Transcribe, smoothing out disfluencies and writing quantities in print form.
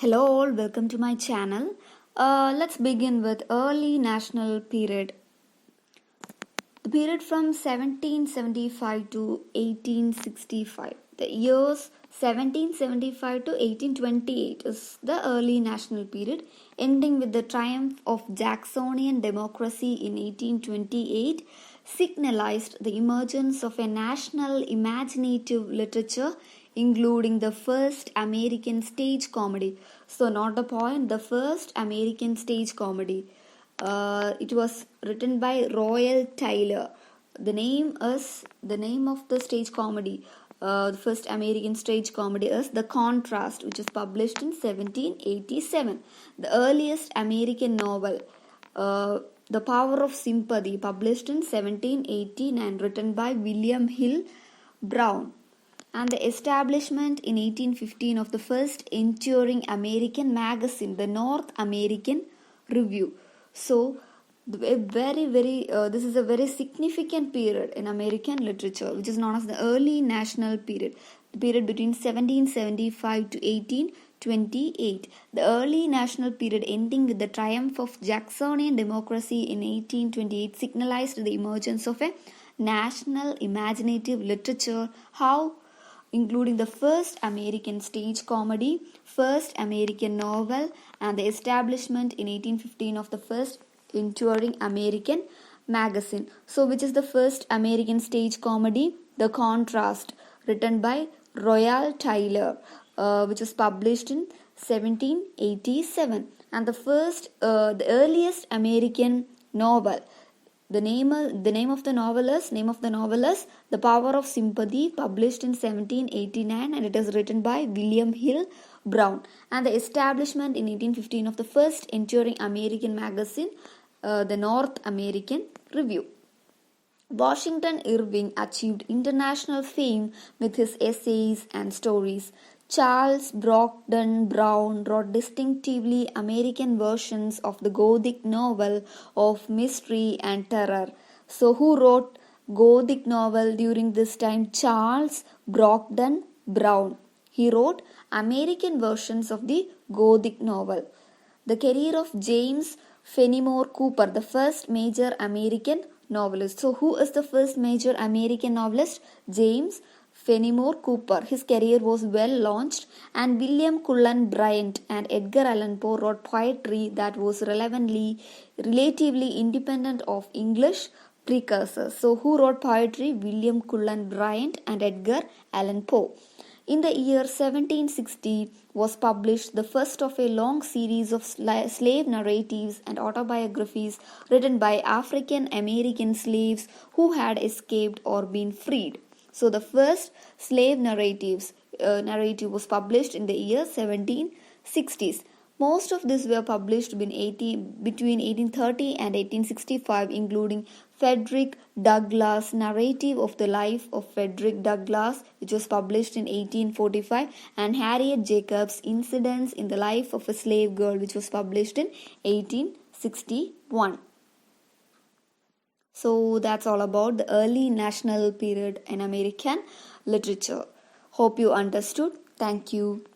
Hello all, welcome to my channel. Let's begin with early national period. The period from 1775 to 1865. The years 1775 to 1828 is the early national period, ending with the triumph of Jacksonian democracy in 1828, signalized the emergence of a national imaginative literature including the first American stage comedy. So, not the point, the first American stage comedy. It was written by Royal Taylor. The name of the stage comedy. The first American stage comedy is The Contrast, which was published in 1787. The earliest American novel, The Power of Sympathy, published in 1789, written by William Hill Brown, and the establishment in 1815 of the first enduring American magazine, the North American Review. So, this is a very significant period in American literature, which is known as the early national period, the period between 1775 to 1828. The early national period, ending with the triumph of Jacksonian democracy in 1828, signalized the emergence of a national imaginative literature. How? Including the first American stage comedy, first American novel, and the establishment in 1815 of the first enduring American magazine. So, which is the first American stage comedy? The Contrast, written by Royal Taylor, which was published in 1787, and the earliest American novel. The name of the novel is The Power of Sympathy, published in 1789, and it is written by William Hill Brown. And the establishment in 1815 of the first enduring American magazine, the North American Review. Washington Irving achieved international fame with his essays and stories. Charles Brockden Brown wrote distinctively American versions of the Gothic novel of mystery and terror. So, who wrote Gothic novel during this time? Charles Brockden Brown. He wrote American versions of the Gothic novel. The career of James Fenimore Cooper, the first major American novelist. So, who is the first major American novelist? James Fenimore Cooper. His career was well launched, and William Cullen Bryant and Edgar Allan Poe wrote poetry that was relatively independent of English precursors. So, who wrote poetry? William Cullen Bryant and Edgar Allan Poe. In the year 1760 was published the first of a long series of slave narratives and autobiographies written by African American slaves who had escaped or been freed. So the first slave narrative was published in the year 1760s. Most of these were published between 1830 and 1865, including Frederick Douglass' narrative of the life of Frederick Douglass, which was published in 1845, and Harriet Jacobs' Incidents in the Life of a Slave Girl, which was published in 1861. So that's all about the early national period in American literature. Hope you understood. Thank you.